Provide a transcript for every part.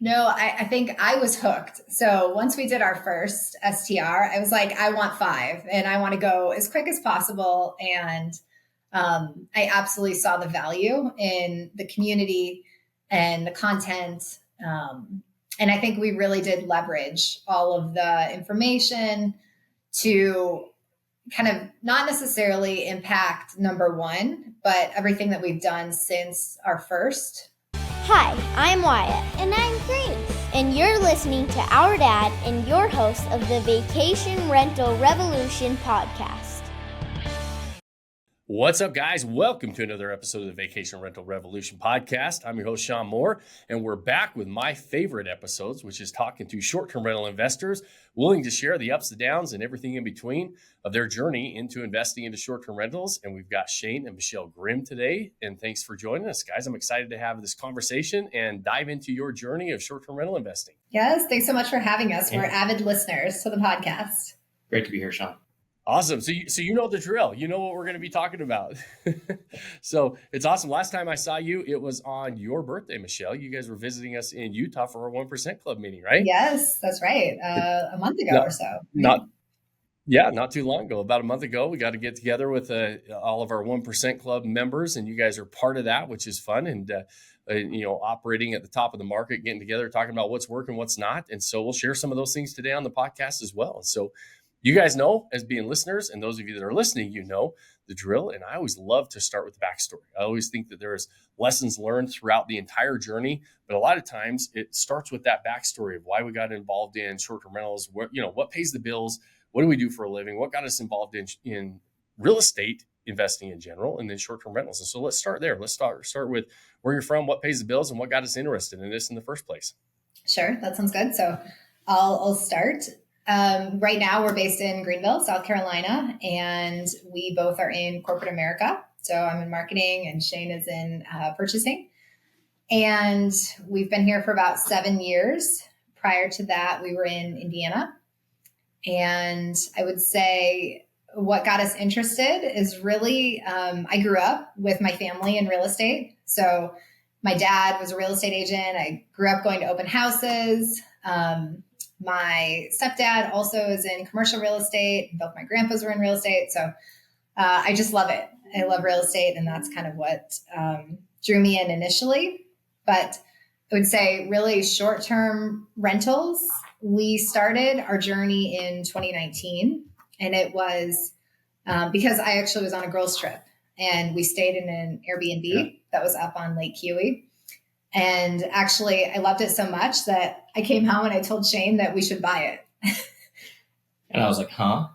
No, I think I was hooked. So once we did our first STR, I was like, I want 5 and I want to go as quick as possible. And I absolutely saw the value in the community and the content. And I think we really did leverage all of the information to kind of not necessarily impact number one, but everything that we've done since our first. Hi, I'm Wyatt. And I'm Grace. And you're listening to our dad and your host of the Vacation Rental Revolution podcast. What's up, guys? Welcome to another episode of the Vacation Rental Revolution podcast. I'm your host, Shawn Moore, and we're back with my favorite episodes, which is talking to short-term rental investors willing to share the ups and downs and everything in between of their journey into investing into short-term rentals. And we've got Shane and Michelle Grimm today. And thanks for joining us, guys. I'm excited to have this conversation and dive into your journey of short-term rental investing. Yes, thanks so much for having us. We're avid listeners to the podcast. Great to be here, Shawn. Awesome. So you know the drill. You know what we're going to be talking about. So it's awesome. Last time I saw you, it was on your birthday, Michelle. You guys were visiting us in Utah for our 1% Club meeting, right? Yes, that's right. A month ago or so. Not too long ago. About a month ago, we got to get together with all of our 1% Club members, and you guys are part of that, which is fun. And operating at the top of the market, getting together, talking about what's working, what's not. And so we'll share some of those things today on the podcast as well. So you guys know, as being listeners, and those of you that are listening, you know the drill. And I always love to start with the backstory. I always think that there's lessons learned throughout the entire journey, but a lot of times it starts with that backstory of why we got involved in short-term rentals. What pays the bills? What do we do for a living? What got us involved in real estate investing in general, and then short-term rentals? And so let's start there. Let's start with where you're from, what pays the bills, and what got us interested in this in the first place. Sure, that sounds good. So I'll start. Right now, we're based in Greenville, South Carolina, and we both are in corporate America. So I'm in marketing and Shane is in purchasing. And we've been here for about 7 years. Prior to that, we were in Indiana. And I would say what got us interested is really, I grew up with my family in real estate. So my dad was a real estate agent. I grew up going to open houses. My stepdad also is in commercial real estate. Both my grandpas were in real estate. So I just love it. I love real estate. And that's kind of what drew me in initially. But I would say really short-term rentals. We started our journey in 2019. And it was because I actually was on a girls' trip. And we stayed in an Airbnb that was up on Lake Huey. And actually, I loved it so much that I came home and I told Shane that we should buy it. And I was like, huh?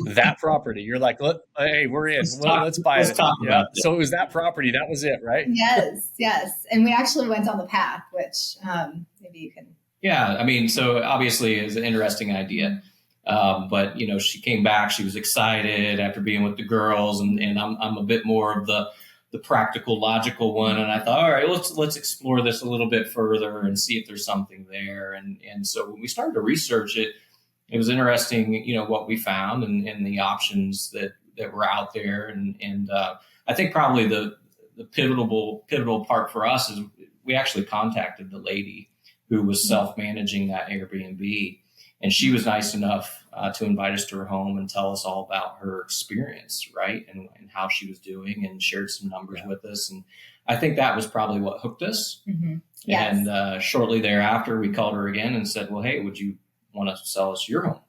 That property. You're like, hey, we're in. Let's buy it. About it. So it was that property. That was it, right? Yes. And we actually went on the path, which maybe you can. Yeah. I mean, so obviously it's an interesting idea. But, she came back. She was excited after being with the girls. And I'm a bit more of the practical, logical one. And I thought, all right, let's explore this a little bit further and see if there's something there. And so when we started to research it, it was interesting, what we found and the options that were out there. And I think probably the pivotal part for us is we actually contacted the lady who was self-managing that Airbnb. And she was nice enough to invite us to her home and tell us all about her experience, right? And how she was doing, and shared some numbers with us. And I think that was probably what hooked us. Mm-hmm. Yes. And shortly thereafter, we called her again and said, well, hey, would you want to sell us your home?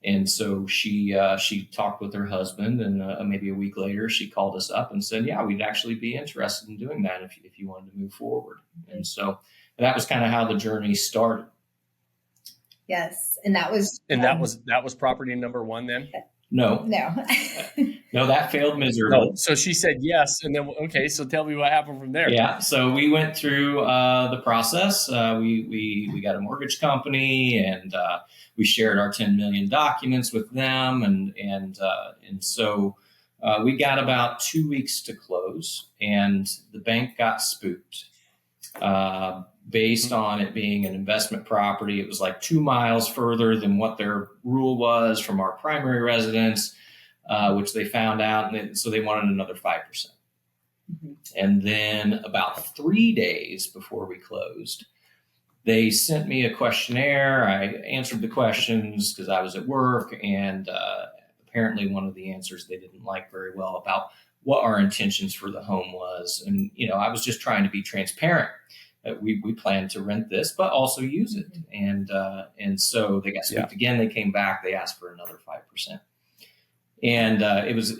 And so she talked with her husband, and maybe a week later, she called us up and said, yeah, we'd actually be interested in doing that if you wanted to move forward. And so that was kind of how the journey started. Yes. And that was property number one then? No, that failed miserably. No. So she said yes. And then, okay, so tell me what happened from there. Yeah. So we went through the process. We got a mortgage company, and we shared our 10 million documents with them. And so we got about 2 weeks to close, and the bank got spooked. Based on it being an investment property. It was like 2 miles further than what their rule was from our primary residence, which they found out. And so they wanted another 5%. Mm-hmm. And then about 3 days before we closed, they sent me a questionnaire. I answered the questions because I was at work, and apparently one of the answers they didn't like very well about what our intentions for the home was. And, I was just trying to be transparent. We plan to rent this, but also use it. And so they got spooked again. They came back. They asked for another 5%. And it was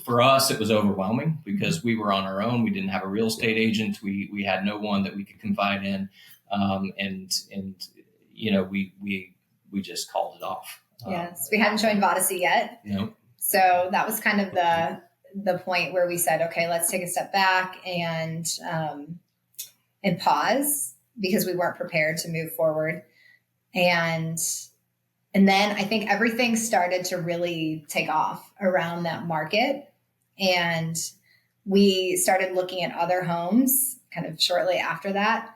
for us, it was overwhelming because we were on our own. We didn't have a real estate agent. We had no one that we could confide in. We just called it off. Yes. We hadn't joined Vodacy yet. No. So that was kind of the point where we said, okay, let's take a step back and pause, because we weren't prepared to move forward. And then I think everything started to really take off around that market. And we started looking at other homes kind of shortly after that.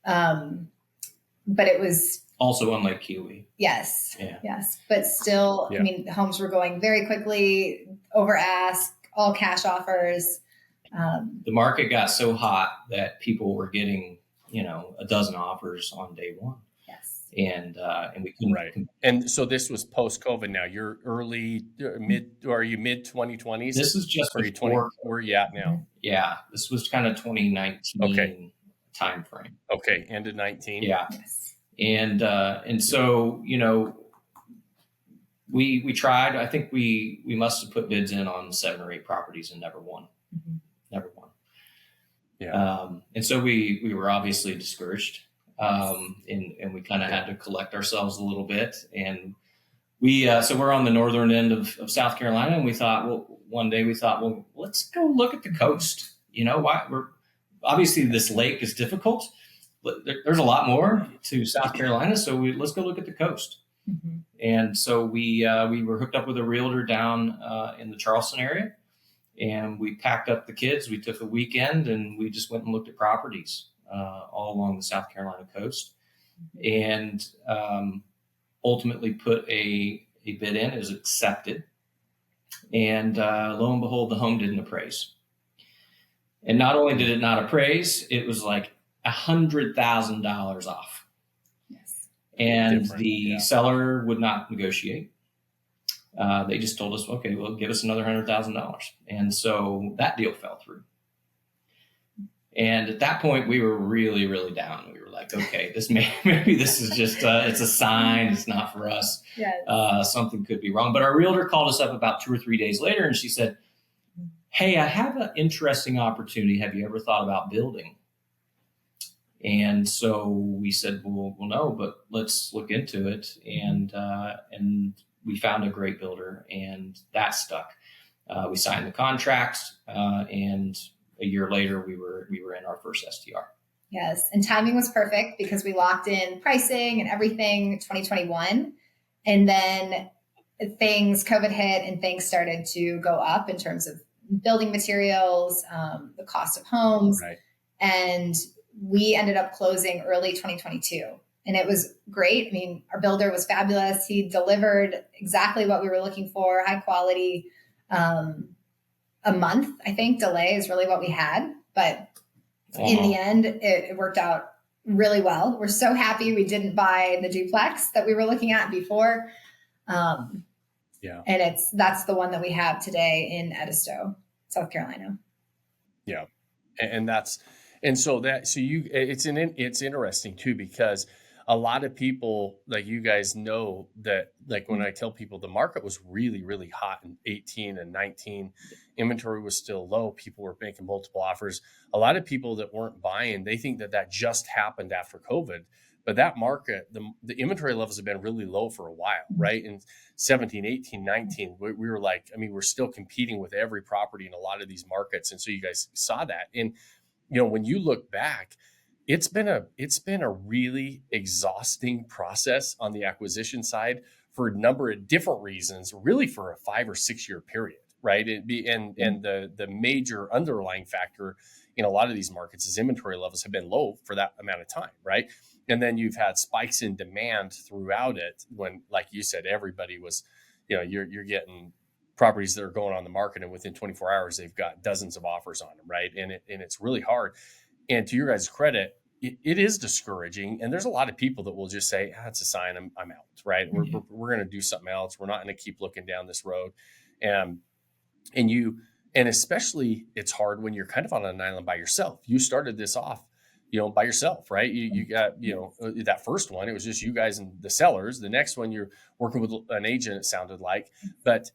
But it was also on Lake Kiwi. Yes. Yeah. Yes. But still, I mean, homes were going very quickly, over ask, all cash offers. The market got so hot that people were getting, a dozen offers on day one. Yes. And we couldn't. Right. And so this was post-COVID now. You're are you mid 2020s? This is just before. Where are you at now? Yeah. This was kind of 2019 timeframe. Okay. End of 19. Yeah. Yes. And so, we tried. I think we must have put bids in on 7 or 8 properties and never won. Mm-hmm. Never won. Yeah. And so we were obviously discouraged. And we kind of had to collect ourselves a little bit. And so we're on the northern end of South Carolina, and one day we thought, well, let's go look at the coast. Obviously this lake is difficult, but there's a lot more to South Carolina. So let's go look at the coast. Mm-hmm. And so we were hooked up with a realtor down in the Charleston area, and we packed up the kids. We took a weekend and we just went and looked at properties all along the South Carolina coast, and ultimately put a bid in. It was accepted, and lo and behold, the home didn't appraise. And not only did it not appraise, it was like $100,000 off. Yes. And the seller would not negotiate. They just told us, okay, well, give us another $100,000. And so that deal fell through. And at that point, we were really, really down. We were like, okay, maybe this is just, it's a sign. It's not for us. Yes. Something could be wrong. But our realtor called us up about 2 or 3 days later, and she said, hey, I have an interesting opportunity. Have you ever thought about building? And so we said, well, no, but let's look into it. And we found a great builder, and that stuck. We signed the contract, and a year later, we were in our first STR. Yes. And timing was perfect because we locked in pricing and everything 2021. And then COVID hit and things started to go up in terms of building materials, the cost of homes. Right. And we ended up closing early 2022. And it was great. I mean, our builder was fabulous. He delivered exactly what we were looking for, high quality. A month, I think, delay is really what we had. But in the end, it worked out really well. We're so happy we didn't buy the duplex that we were looking at before. And that's the one that we have today in Edisto, South Carolina. Yeah. It's interesting too, because a lot of people, like you guys know that, like when I tell people the market was really, really hot in 18 and 19, inventory was still low. People were making multiple offers. A lot of people that weren't buying, they think that just happened after COVID, but that market, the inventory levels have been really low for a while, right? In 17, 18, 19, we were like, I mean, we're still competing with every property in a lot of these markets. And so you guys saw that. And, when you look back, it's been a really exhausting process on the acquisition side for a number of different reasons, really for a 5 or 6 year period, right? And the major underlying factor in a lot of these markets is inventory levels have been low for that amount of time, right? And then you've had spikes in demand throughout it when, like you said, everybody was, you're getting properties that are going on the market, and within 24 hours, they've got dozens of offers on them. Right. And it's really hard. And to your guys' credit, it is discouraging. And there's a lot of people that will just say, it's a sign, I'm out. Right. We're going to do something else. We're not going to keep looking down this road. And especially it's hard when you're kind of on an island by yourself. You started this off, by yourself, right? You got, that first one, it was just you guys and the sellers. The next one, you're working with an agent, it sounded like, but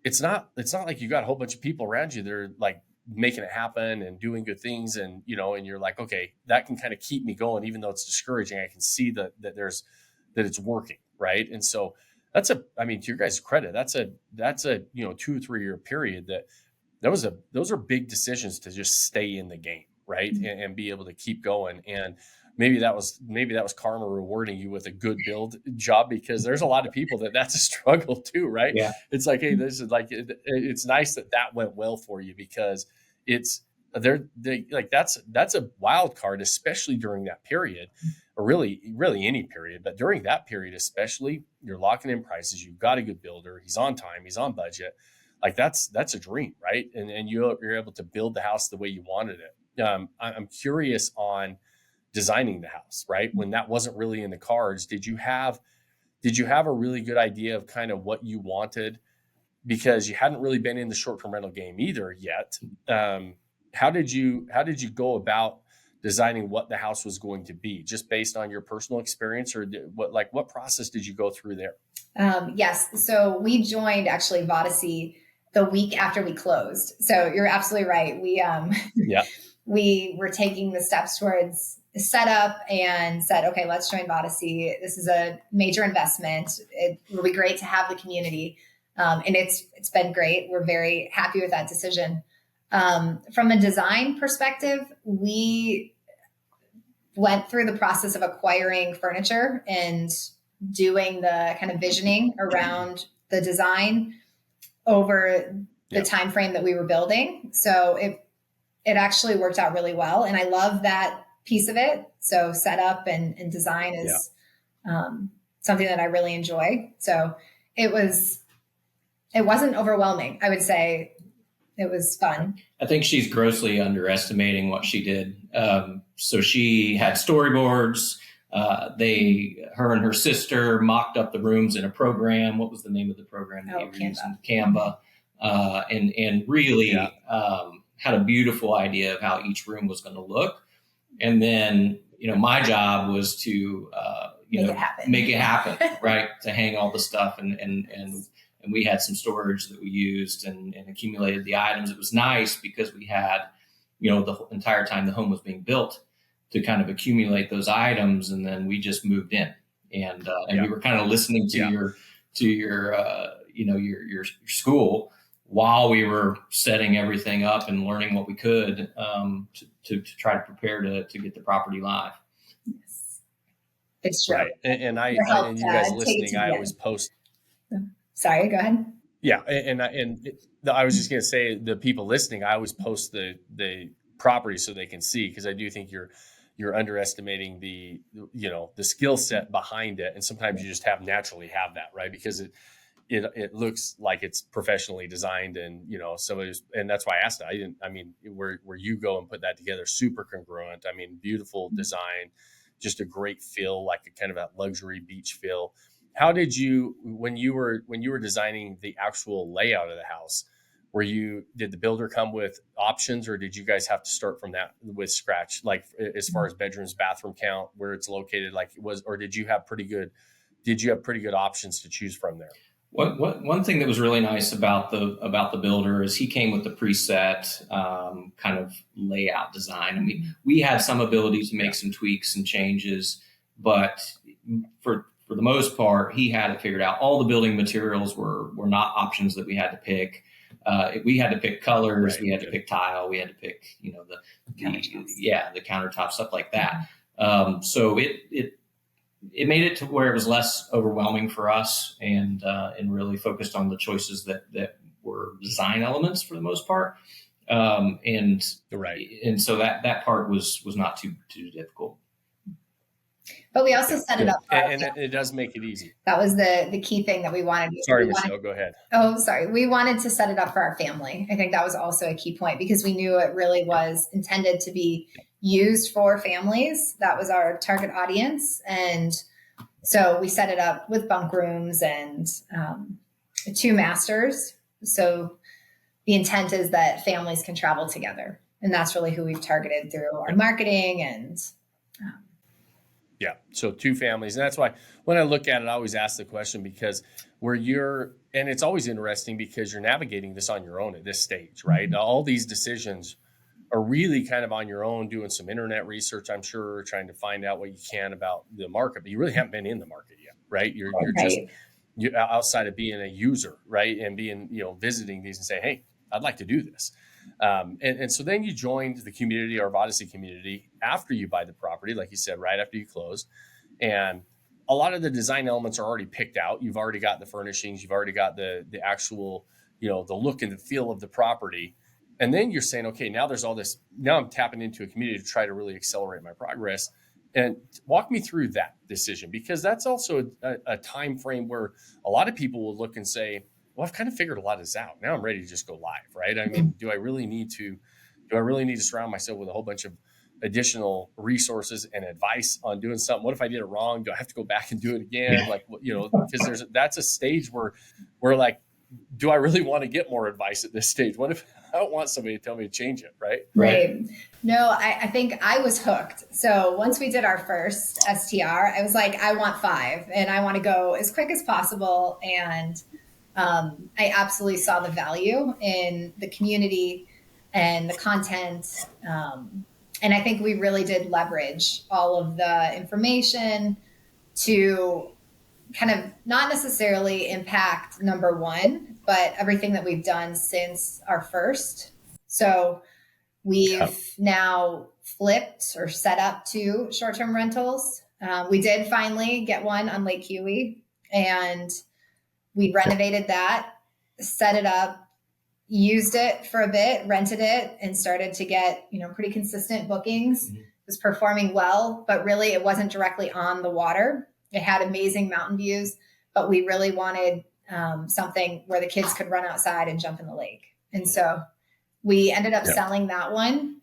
it's not like you got a whole bunch of people around you that are like making it happen and doing good things. And, and you're like, okay, that can kind of keep me going, even though it's discouraging. I can see that it's working. Right. And so to your guys' credit, that's a 2 or 3 year period those are big decisions to just stay in the game. Right. And be able to keep going. And maybe that was karma rewarding you with a good build job, because there's a lot of people that's a struggle too. Right. Yeah. It's like, hey, this is like, it's nice that went well for you, because that's a wild card, especially during that period, or really any period. But during that period, especially, you're locking in prices. You've got a good builder. He's on time. He's on budget. Like that's a dream. Right. And you're able to build the house the way you wanted it. I'm curious on designing the house, right? When that wasn't really in the cards, did you have a really good idea of kind of what you wanted, because you hadn't really been in the short-term rental game either yet? How did you go about designing what the house was going to be, just based on your personal experience, or what process did you go through there? Yes. So we joined actually Vodacy the week after we closed. So you're absolutely right. We, we were taking the steps towards setup and said, okay, let's join Vodacy. This is a major investment. It will be great to have the community. And it's been great. We're very happy with that decision. From a design perspective, we went through the process of acquiring furniture and doing the kind of visioning around the design over the time frame that we were building. So it actually worked out really well. And I love that piece of it. So setup and design is something that I really enjoy. So it wasn't overwhelming. I would say it was fun. I think she's grossly underestimating what she did. So she had storyboards. Her and her sister mocked up the rooms in a program. What was the name of the program that you were using? Canva. And really had a beautiful idea of how each room was going to look. And then, my job was to, make it happen, right? To hang all the stuff. And we had some storage that we used and accumulated the items. It was nice because we had, the entire time the home was being built, to kind of accumulate those items. And then we just moved in and we were kind of listening to your school while we were setting everything up and learning what we could to try to prepare to get the property live. Yes. It's true. Right. And you guys listening, I always post. Sorry, go ahead. Yeah. And I was just going to say, the people listening, I always post the property so they can see, because I do think you're underestimating the skill set behind it. And sometimes you just naturally have that, right? Because it looks like it's professionally designed, and and that's why I asked it. Where you go and put that together, super congruent. Beautiful design, just a great feel, like a kind of that luxury beach feel. How did you, when you were designing the actual layout of the house, did the builder come with options, or did you guys have to start from that with scratch, like as far as bedrooms, bathroom count, where it's located, or did you have pretty good options to choose from there? One thing that was really nice about the builder is he came with the preset kind of layout design. We had some ability to make some tweaks and changes, but for the most part, he had it figured out. All the building materials were not options that we had to pick. We had to pick colors. Right. We had to pick tile. We had to pick, the countertop, stuff like that. So it made it to where it was less overwhelming for us, and really focused on the choices that were design elements for the most part. And so that part was not too difficult. But we also set it up for and it does make it easy. That was the key thing that we wanted. Sorry, Michelle, go ahead. Oh, sorry. We wanted to set it up for our family. I think that was also a key point because we knew it really was intended to be used for families. That was our target audience. And so we set it up with bunk rooms and 2 masters. So the intent is that families can travel together. And that's really who we've targeted through our marketing and yeah. So 2 families. And that's why when I look at it, I always ask the question because and it's always interesting because you're navigating this on your own at this stage, right? Mm-hmm. All these decisions are really kind of on your own, doing some internet research, I'm sure, trying to find out what you can about the market, but you really haven't been in the market yet, right? You're outside of being a user, right? And being, visiting these and say, hey, I'd like to do this. And so then you joined the community, our Odyssey community, after you buy the property, like you said, right after you close. And a lot of the design elements are already picked out. You've already got the furnishings. You've already got the actual, the look and the feel of the property. And then you're saying, okay, now there's all this. Now I'm tapping into a community to try to really accelerate my progress. And walk me through that decision, because that's also a time frame where a lot of people will look and say, well, I've kind of figured a lot of this out. Now I'm ready to just go live, right? I mean, do I really need to surround myself with a whole bunch of additional resources and advice on doing something? What if I did it wrong? Do I have to go back and do it again? Like, because that's a stage where like, do I really want to get more advice at this stage? What if I don't want somebody to tell me to change it, right? Right. No, I think I was hooked. So once we did our first STR, I was like, I want 5 and I want to go as quick as possible. And I absolutely saw the value in the community and the content. And I think we really did leverage all of the information to kind of not necessarily impact number 1, but everything that we've done since our first. So we've now flipped or set up 2 short-term rentals. We did finally get one on Lake Huey, and we renovated that, set it up, used it for a bit, rented it, and started to get, pretty consistent bookings. Mm-hmm. It was performing well, but really it wasn't directly on the water. It had amazing mountain views, but we really wanted something where the kids could run outside and jump in the lake. And so we ended up selling that one.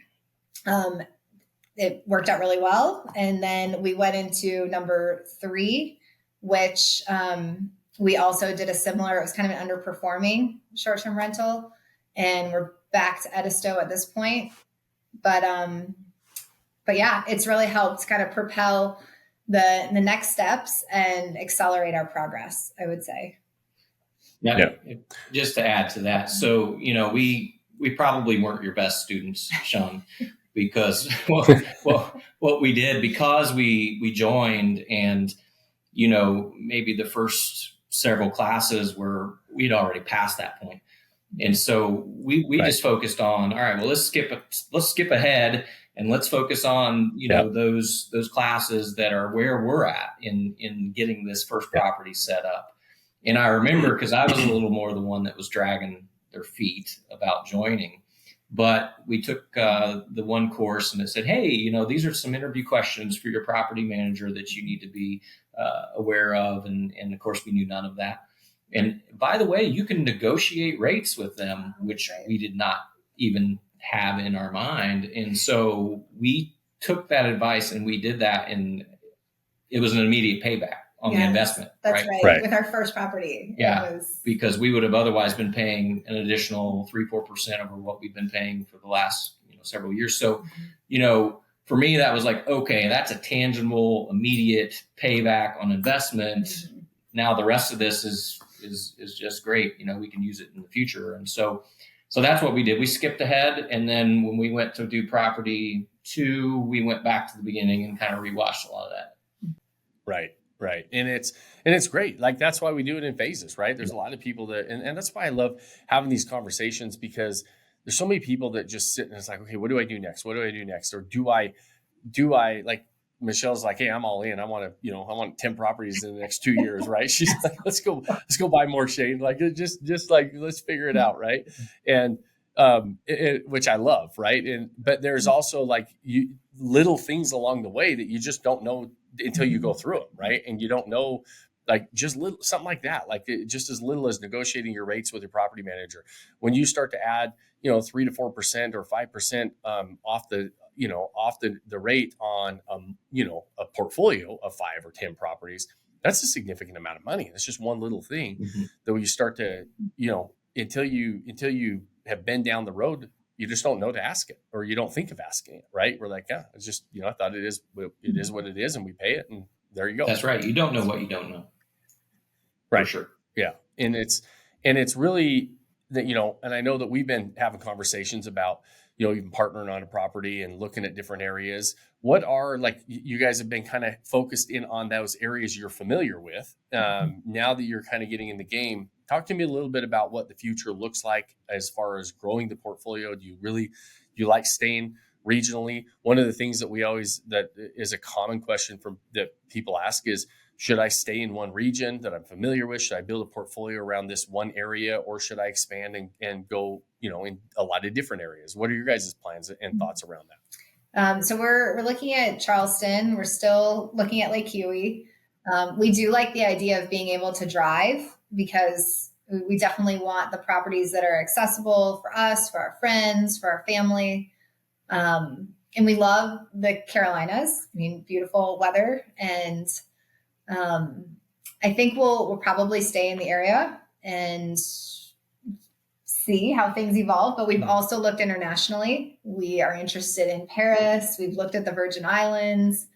It worked out really well. And then we went into number 3, which we also did a similar, it was kind of an underperforming short-term rental. And we're back to Edisto at this point. But yeah, it's really helped kind of propel the next steps and accelerate our progress, I would say. Yeah. Just to add to that. So, we probably weren't your best students, Shawn, because what we did, because we joined and, maybe the first several classes we'd already passed that point. And so we just focused on, all right, well, let's skip ahead and let's focus on, those classes that are where we're at in getting this first property set up. And I remember, because I was a little more the one that was dragging their feet about joining, but we took the one course and it said, hey, these are some interview questions for your property manager that you need to be aware of. And of course, we knew none of that. And by the way, you can negotiate rates with them, which we did not even have in our mind. And so we took that advice and we did that, and it was an immediate payback on the investment. That's right. With our first property. Yeah. Because we would have otherwise been paying an additional 3-4% over what we've been paying for the last several years. So, for me, that was like, okay, that's a tangible, immediate payback on investment. Mm-hmm. Now the rest of this is just great. We can use it in the future. And so that's what we did. We skipped ahead. And then when we went to do property 2, we went back to the beginning and kind of rewatched a lot of that. Right. And it's great. Like, that's why we do it in phases, right? There's a lot of people that, and that's why I love having these conversations, because there's so many people that just sit and it's like, okay, what do I do next? What do I do next? Or do I like, Michelle's like, hey, I'm all in. I want 10 properties in the next 2 years, right? She's like, let's go buy more, Shane. Like, just like, let's figure it out, right? And which I love, right? But there's also like little things along the way that you just don't know until you go through them, right? And you don't know, like just little something like that, like just as little as negotiating your rates with your property manager. When you start to add, 3 to 4% or 5% off the rate on a portfolio of 5 or 10 properties, that's a significant amount of money. That's just one little thing that when you start to, until you have been down the road, you just don't know to ask it, or you don't think of asking it, right? We're like, yeah, it's just, I thought it is what it is, and we pay it, and there you go. That's right. You don't know what you don't know. Right. For sure. Yeah. And it's really that, and I know that we've been having conversations about, even partnering on a property and looking at different areas. What are, like, you guys have been kind of focused in on those areas you're familiar with. Now that you're kind of getting in the game, talk to me a little bit about what the future looks like as far as growing the portfolio. Do you like staying regionally? One of the things that is a common question that people ask is, should I stay in one region that I'm familiar with? Should I build a portfolio around this one area, or should I expand and go, in a lot of different areas? What are your guys' plans and thoughts around that? So we're looking at Charleston. We're still looking at Lake Huey. We do like the idea of being able to drive, because we definitely want the properties that are accessible for us, for our friends, for our family. And we love the Carolinas. I mean, beautiful weather. And I think we'll probably stay in the area and see how things evolve. But we've also looked internationally. We are interested in Paris. We've looked at the Virgin Islands.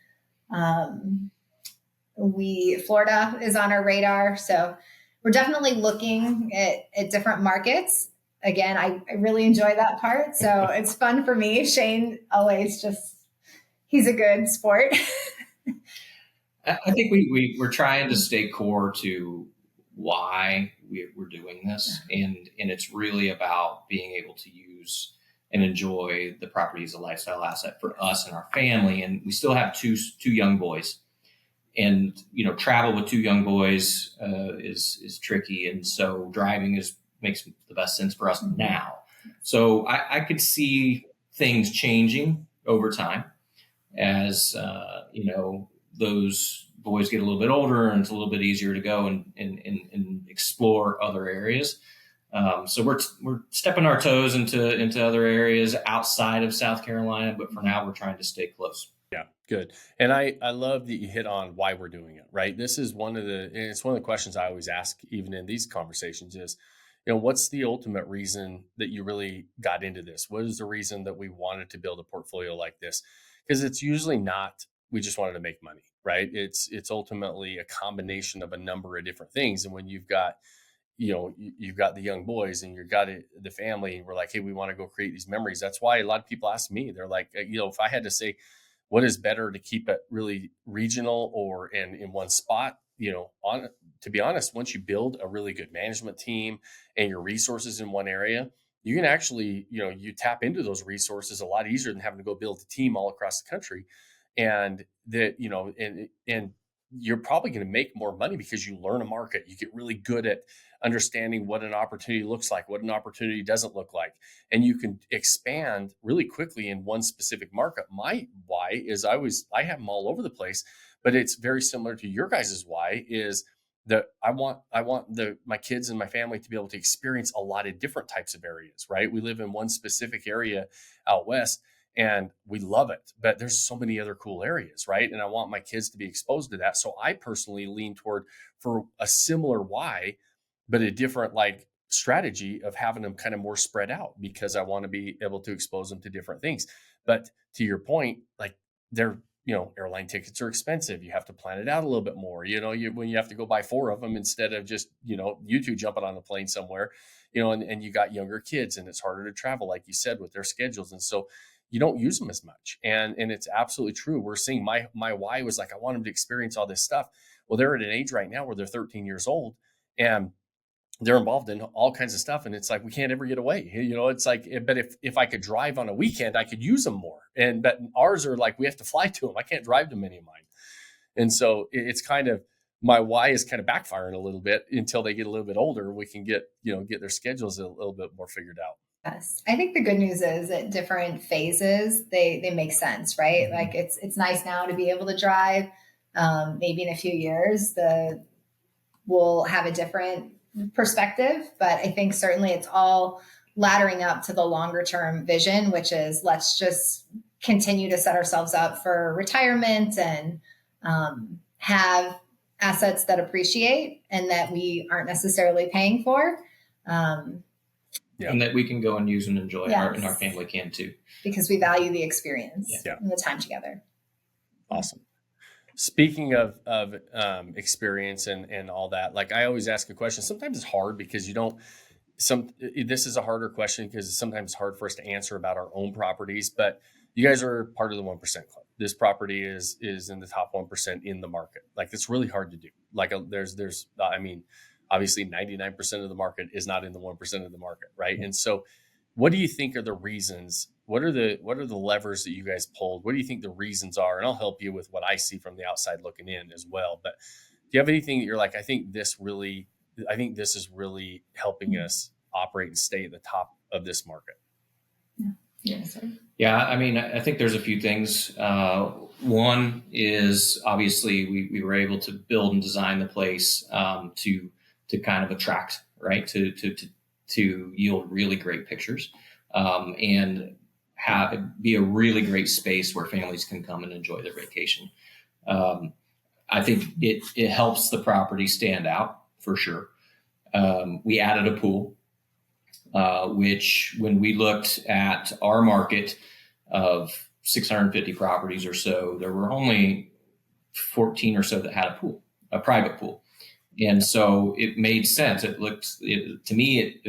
Florida is on our radar. So we're definitely looking at different markets. Again, I really enjoy that part. So it's fun for me. Shane always he's a good sport. I think we're trying to stay core to why we're doing this. And it's really about being able to use and enjoy the property as a lifestyle asset for us and our family. And we still have two young boys. And, travel with two young boys is tricky. And so driving makes the best sense for us now. So I could see things changing over time as, those boys get a little bit older and it's a little bit easier to go and explore other areas. So we're stepping our toes into other areas outside of South Carolina, but for now we're trying to stay close. Yeah, good. And I love that you hit on why we're doing it, right? This is one of the questions I always ask, even in these conversations, is, what's the ultimate reason that you really got into this? What is the reason that we wanted to build a portfolio like this? Because it's usually not, we just wanted to make money, right? It's ultimately a combination of a number of different things. And when you've got, you've got the young boys and you've got the family, and we're like, hey, we want to go create these memories. That's why a lot of people ask me, they're like, if I had to say, what is better, to keep it really regional or in one spot? To be honest, once you build a really good management team and your resources in one area, you can actually, you tap into those resources a lot easier than having to go build a team all across the country. And that, and you're probably going to make more money because you learn a market. You get really good at understanding what an opportunity looks like, what an opportunity doesn't look like. And you can expand really quickly in one specific market. My why is I have them all over the place, but it's very similar to your guys' why, is that I want my kids and my family to be able to experience a lot of different types of areas, right? We live in one specific area out west, and we love it, but there's so many other cool areas, right? And I want my kids to be exposed to that. So I personally lean toward, for a similar why, but a different strategy of having them kind of more spread out, because I want to be able to expose them to different things. But to your point, they're, airline tickets are expensive. You have to plan it out a little bit more, when you have to go buy 4 of them instead of just, you two jumping on a plane somewhere, and you got younger kids and it's harder to travel, like you said, with their schedules. And so you don't use them as much. And it's absolutely true. We're seeing my why was I want them to experience all this stuff. Well, they're at an age right now where they're 13 years old and they're involved in all kinds of stuff. And it's we can't ever get away. It's but if I could drive on a weekend, I could use them more. But ours are we have to fly to them. I can't drive to many of mine. And so it's kind of, my why is kind of backfiring a little bit until they get a little bit older. We can get their schedules a little bit more figured out. Yes. I think the good news is at different phases, they make sense, right? Like it's nice now to be able to drive. Maybe in a few years, we'll have a different perspective, but I think certainly it's all laddering up to the longer term vision, which is let's just continue to set ourselves up for retirement and have assets that appreciate and that we aren't necessarily paying for. And that we can go and use and enjoy, Yes. and our family can too. Because we value the experience Yeah. and the time together. Awesome. Speaking of experience and all that, like I always ask a question. Sometimes it's hard because this is a harder question because sometimes it's hard for us to answer about our own properties, but you guys are part of the 1% club. This property is in the top 1% in the market. Like it's really hard to do. Like obviously 99% of the market is not in the 1% of the market. Right. And so what do you think are the reasons? What are the levers that you guys pulled? What do you think the reasons are? And I'll help you with what I see from the outside looking in as well. But do you have anything that you're like, I think this is really helping us operate and stay at the top of this market? Yeah. I mean, I think there's a few things. One is obviously we were able to build and design the place to kind of attract, right, to yield really great pictures and be a really great space where families can come and enjoy their vacation. I think it helps the property stand out for sure. We added a pool, which when we looked at our market of 650 properties or so, there were only 14 or so that had a pool, a private pool. And so it made sense. To me,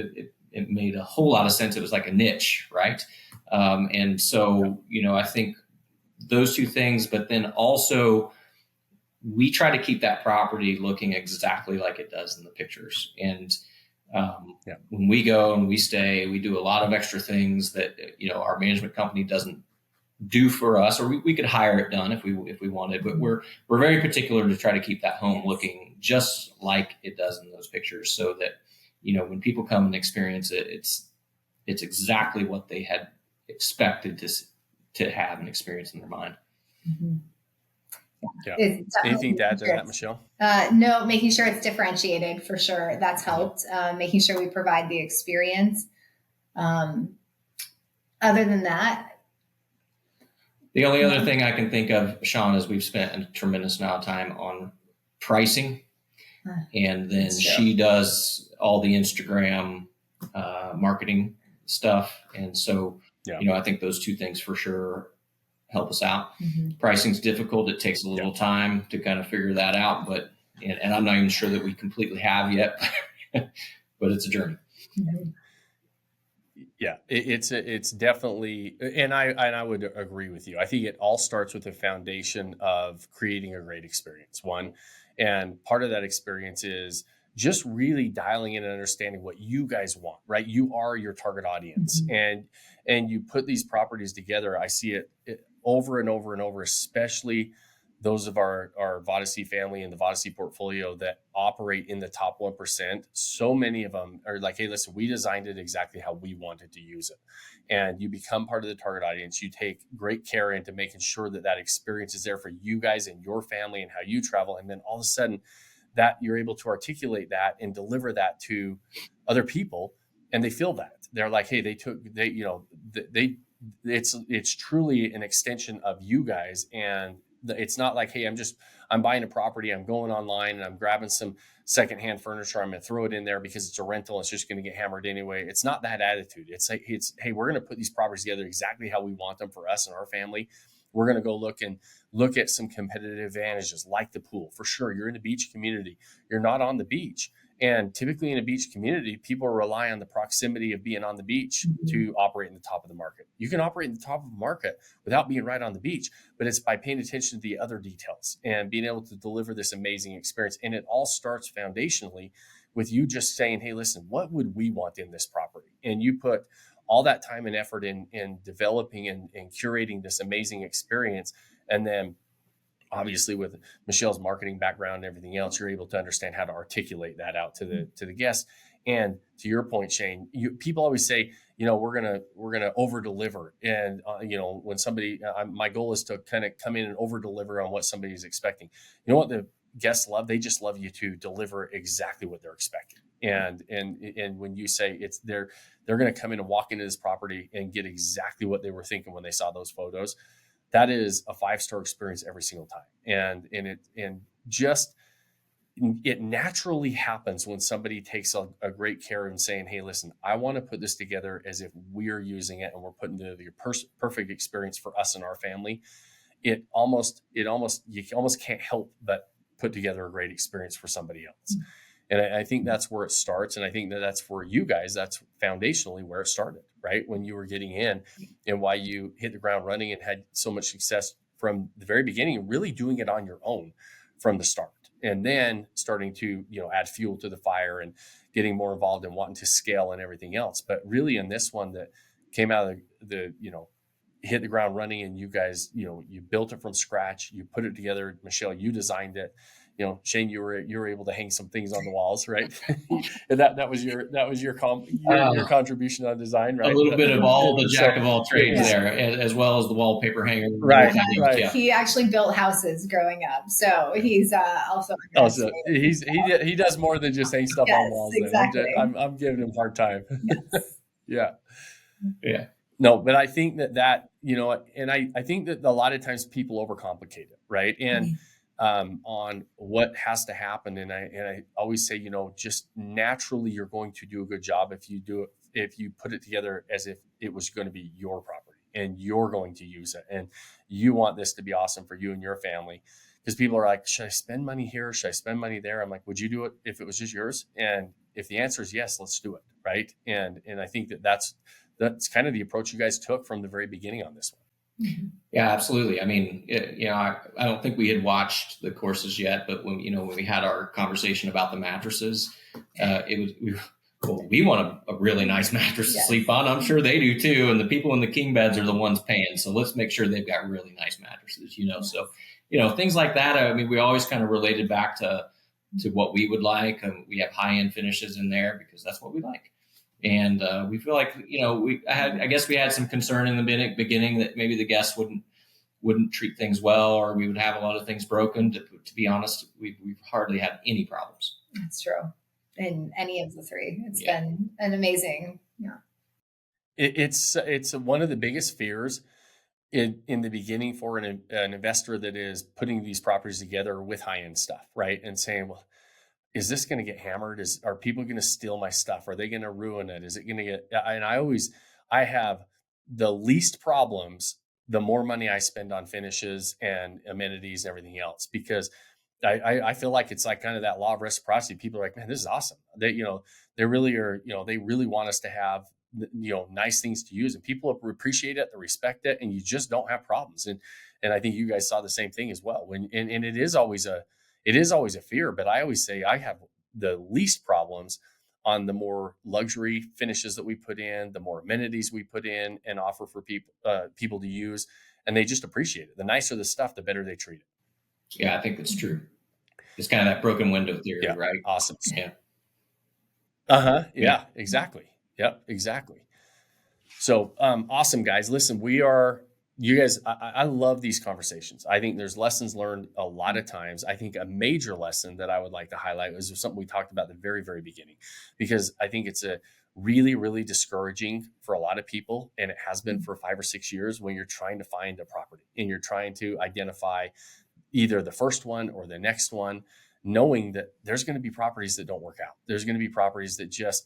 it made a whole lot of sense. It was like a niche, right? And so, I think those two things, but then also we try to keep that property looking exactly like it does in the pictures. And when we go and we stay, we do a lot of extra things that, our management company doesn't do for us, or we could hire it done if we wanted, but we're very particular to try to keep that home looking just like it does in those pictures, so that when people come and experience it, it's exactly what they had expected to have and experience in their mind. Mm-hmm. Yeah. Anything to add to that, Michelle? No, making sure it's differentiated for sure. That's helped. Making sure we provide the experience. Other than that, the only other thing I can think of, Shawn, is we've spent a tremendous amount of time on pricing, and then she does all the Instagram marketing stuff. And so, I think those two things for sure help us out. Mm-hmm. Pricing's difficult. It takes a little time to kind of figure that out, and I'm not even sure that we completely have yet, but it's a journey. Mm-hmm. Yeah, it's definitely, and I would agree with you. I think it all starts with the foundation of creating a great experience. One, and part of that experience is just really dialing in and understanding what you guys want, right? You are your target audience, mm-hmm. and you put these properties together. I see it over and over and over, especially those of our Vodacy family and the Vodacy portfolio that operate in the top 1%. So many of them are like, hey, listen, we designed it exactly how we wanted to use it. And you become part of the target audience. You take great care into making sure that experience is there for you guys and your family and how you travel. And then all of a sudden that you're able to articulate that and deliver that to other people. And they feel that. They're like, hey, it's truly an extension of you guys. And it's not like, hey, I'm buying a property, I'm going online and I'm grabbing some secondhand furniture, I'm going to throw it in there because it's a rental, it's just going to get hammered anyway. It's not that attitude. It's like, hey, we're going to put these properties together exactly how we want them for us and our family. We're going to go look at some competitive advantages like the pool. For sure, you're in a beach community. You're not on the beach. And typically in a beach community, people rely on the proximity of being on the beach to operate in the top of the market. You can operate in the top of the market without being right on the beach, but it's by paying attention to the other details and being able to deliver this amazing experience. And it all starts foundationally with you just saying, hey, listen, what would we want in this property? And you put all that time and effort in developing and curating this amazing experience. And then obviously with Michelle's marketing background and everything else, you're able to understand how to articulate that out to the guests. And to your point, Shane, people always say, we're gonna over deliver. And when somebody, my goal is to kind of come in and over deliver on what somebody's expecting. You know what the guests love? They just love you to deliver exactly what they're expecting. And when you say they're going to come in and walk into this property and get exactly what they were thinking when they saw those photos, that is a 5-star experience every single time. And it naturally happens when somebody takes a great care in saying, hey, listen, I want to put this together as if we're using it and we're putting together the perfect experience for us and our family. You almost can't help but put together a great experience for somebody else. And I think that's where it starts. And I think that's for you guys, that's foundationally where it started, right? When you were getting in and why you hit the ground running and had so much success from the very beginning, and really doing it on your own from the start. And then starting to, add fuel to the fire and getting more involved and wanting to scale and everything else. But really in this one that came out of the hit the ground running, and you guys, you built it from scratch, you put it together. Michelle, you designed it. Shane, you were able to hang some things on the walls, right? And that was your contribution on design, right? A little bit of all the jack of all trades there, as well as the wallpaper hanger. Right. Yeah. He actually built houses growing up, so he's also. He does more than just hang stuff on walls. Exactly. I'm giving him a hard time. Yes. Yeah. No, but I think that and I think that a lot of times people overcomplicate it, right? And on what has to happen. And I always say, just naturally you're going to do a good job if you put it together as if it was going to be your property and you're going to use it. And you want this to be awesome for you and your family. Because people are like, should I spend money here? Should I spend money there? I'm like, would you do it if it was just yours? And if the answer is yes, let's do it. Right. And I think that's kind of the approach you guys took from the very beginning on this one. Yeah, absolutely. I mean, I don't think we had watched the courses yet, but when we had our conversation about the mattresses, we want a really nice mattress to sleep on. I'm sure they do too. And the people in the king beds are the ones paying. So let's make sure they've got really nice mattresses, So, things like that. I mean, we always kind of related back to what we would like. And we have high-end finishes in there because that's what we like. And we feel like, I guess we had some concern in the beginning that maybe the guests wouldn't treat things well, or we would have a lot of things broken. To be honest, we've hardly had any problems. That's true. In any of the three, it's been an amazing. Yeah. It's one of the biggest fears in the beginning for an investor that is putting these properties together with high-end stuff, right? And saying, well, is this going to get hammered? Are people going to steal my stuff? Are they going to ruin it? Is it going to get, and I have the least problems, the more money I spend on finishes and amenities and everything else, because I feel like it's like kind of that law of reciprocity. People are like, man, this is awesome. They really are, they really want us to have, nice things to use, and people appreciate it, they respect it, and you just don't have problems. And I think you guys saw the same thing as well. And it is always a fear, but I always say I have the least problems on the more luxury finishes that we put in, the more amenities we put in and offer for people to use, and they just appreciate it. The nicer the stuff, the better they treat it. Yeah, I think that's true. It's kind of that broken window theory, right? Awesome. Yeah. Yeah, exactly. Yep, exactly. So awesome, guys. Listen, you guys, I love these conversations. I think there's lessons learned a lot of times. I think a major lesson that I would like to highlight was something we talked about at the very, very beginning, because I think it's a really, really discouraging for a lot of people. And it has been for 5 or 6 years when you're trying to find a property and you're trying to identify either the first one or the next one, knowing that there's going to be properties that don't work out. There's going to be properties that just,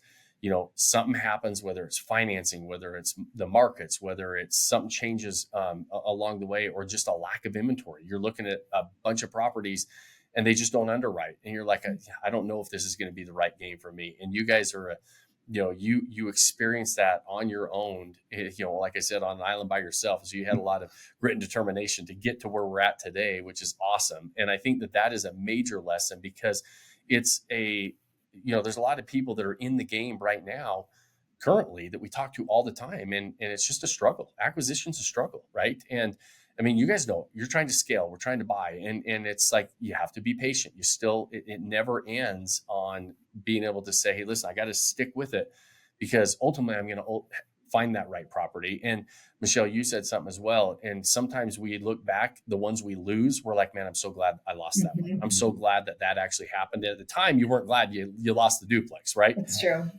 something happens, whether it's financing, whether it's the markets, whether it's something changes along the way, or just a lack of inventory. You're looking at a bunch of properties and they just don't underwrite. And you're like, I don't know if this is going to be the right game for me. And you guys are, you experience that on your own, like I said, on an island by yourself. So you had a lot of grit and determination to get to where we're at today, which is awesome. And I think that is a major lesson, because it's there's a lot of people that are in the game right now currently that we talk to all the time. And it's just a struggle. Acquisition's a struggle, right? And I mean, you guys know you're trying to scale, we're trying to buy, and it's like, you have to be patient. It never ends on being able to say, hey, listen, I got to stick with it, because ultimately I'm going to find that right property. And Michelle, you said something as well. And sometimes we look back, the ones we lose, we're like, man, I'm so glad I lost that one. I'm so glad that actually happened. At the time, you weren't glad you lost the duplex, right? It's true.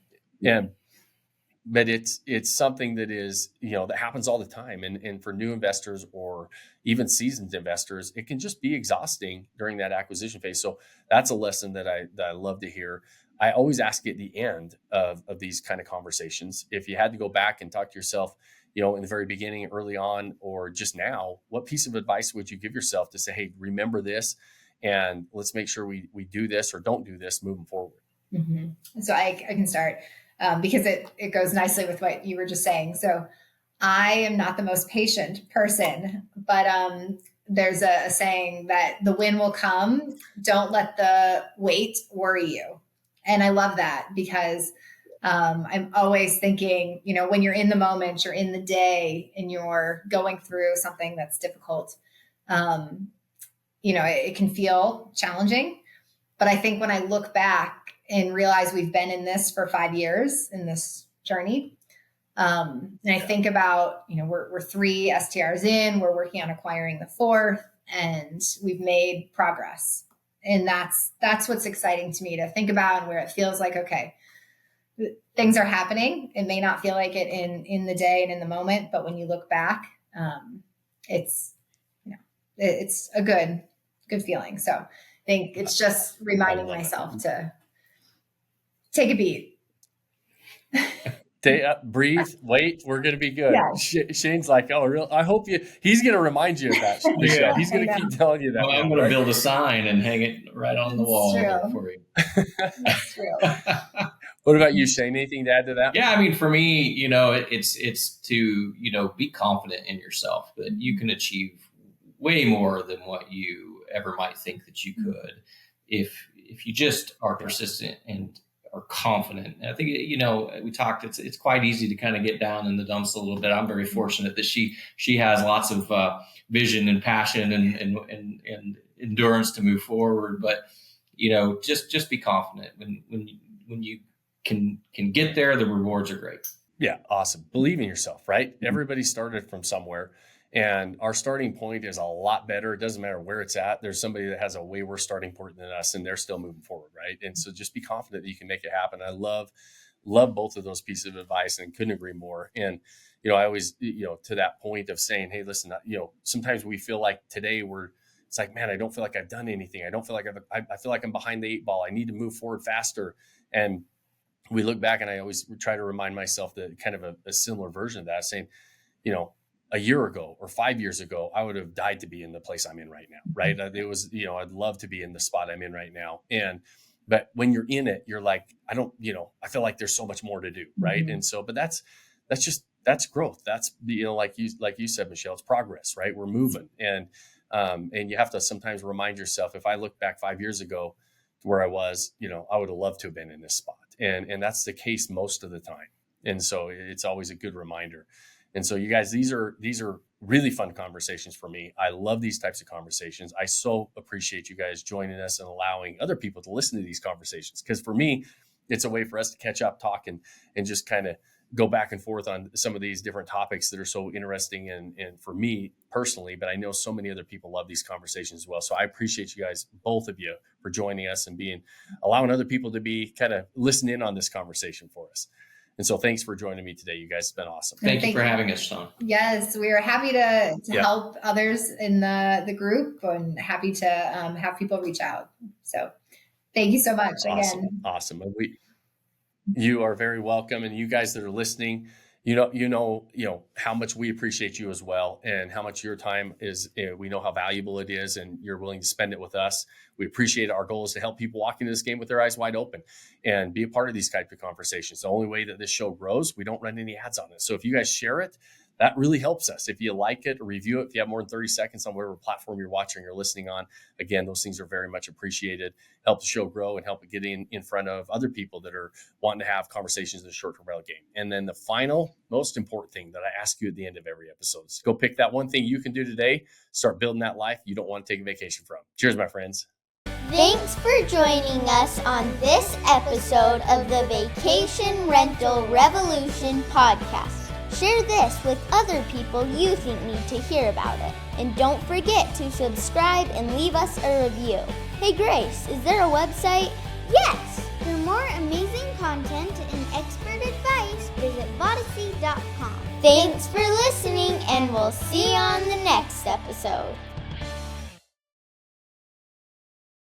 But it's something that is, that happens all the time. And for new investors or even seasoned investors, it can just be exhausting during that acquisition phase. So that's a lesson that I love to hear. I always ask at the end of these kind of conversations, if you had to go back and talk to yourself, in the very beginning, early on, or just now, what piece of advice would you give yourself to say, hey, remember this, and let's make sure we do this or don't do this moving forward? Mm-hmm. So I can start because it goes nicely with what you were just saying. So I am not the most patient person, but there's a saying that the win will come. Don't let the wait worry you. And I love that because I'm always thinking, when you're in the moment, you're in the day and you're going through something that's difficult, it can feel challenging. But I think when I look back and realize we've been in this for 5 years in this journey, and I think about, we're 3 STRs in, we're working on acquiring the 4th, and we've made progress. And that's what's exciting to me to think about, and where it feels like, okay, things are happening. It may not feel like it in the day and in the moment, but when you look back, it's a good feeling. So I think it's just reminding myself to take a beat. Breathe, wait, we're going to be good. Yeah. Shane's like, oh, real? I hope he's going to remind you of that. Michelle. He's going to keep telling you that. Well, I'm going to build a sign and hang it right on the wall for you. That's true. What about you, Shane? Anything to add to that? Yeah, I mean, for me, it's to, be confident in yourself that you can achieve way more than what you ever might think that you could if you just are persistent and are confident. And I think, we talked, it's quite easy to kind of get down in the dumps a little bit. I'm very fortunate that she has lots of vision and passion and endurance to move forward. But, just be confident when you can get there, the rewards are great. Yeah. Awesome. Believe in yourself, right? Mm-hmm. Everybody started from somewhere. And our starting point is a lot better. It doesn't matter where it's at. There's somebody that has a way worse starting point than us, and they're still moving forward, right? And so just be confident that you can make it happen. I love both of those pieces of advice and couldn't agree more. And, I always, to that point of saying, hey, listen, sometimes we feel like today it's like, man, I don't feel like I've done anything. I don't feel like I feel like I'm behind the 8 ball. I need to move forward faster. And we look back, and I always try to remind myself that kind of a similar version of that, saying, a year ago or 5 years ago, I would have died to be in the place I'm in right now. Right. It was, I'd love to be in the spot I'm in right now. But when you're in it, you're like, I feel like there's so much more to do. Right. Mm-hmm. And so, but that's growth. That's, like you said, Michelle, it's progress, right? We're moving. And you have to sometimes remind yourself, if I look back 5 years ago to where I was, I would have loved to have been in this spot. And that's the case most of the time. And so it's always a good reminder. And so you guys, these are really fun conversations for me. I love these types of conversations. I so appreciate you guys joining us and allowing other people to listen to these conversations. Because for me, it's a way for us to catch up, talk, and just kind of go back and forth on some of these different topics that are so interesting and for me personally, but I know so many other people love these conversations as well. So I appreciate you guys, both of you, for joining us and allowing other people to be kind of listen in on this conversation for us. And so thanks for joining me today. You guys, it's been awesome. Thank you for having us, Shawn. Yes, we are happy to help others in the group, and happy to have people reach out. So thank you so much again. Awesome. You are very welcome. And you guys that are listening, you know how much we appreciate you as well, and how much your time is, we know how valuable it is, and you're willing to spend it with us. We appreciate it. Our goal is to help people walk into this game with their eyes wide open and be a part of these type of conversations. The only way that this show grows, we don't run any ads on it. So if you guys share it, that really helps us. If you like it, or review it, if you have more than 30 seconds on whatever platform you're watching or listening on, again, those things are very much appreciated. Help the show grow and help it get in front of other people that are wanting to have conversations in the short-term rental game. And then the final, most important thing that I ask you at the end of every episode is go pick that one thing you can do today, start building that life you don't want to take a vacation from. Cheers, my friends. Thanks for joining us on this episode of the Vacation Rental Revolution podcast. Share this with other people you think need to hear about it. And don't forget to subscribe and leave us a review. Hey Grace, is there a website? Yes! For more amazing content and expert advice, visit Vodacy.com. Thanks for listening, and we'll see you on the next episode.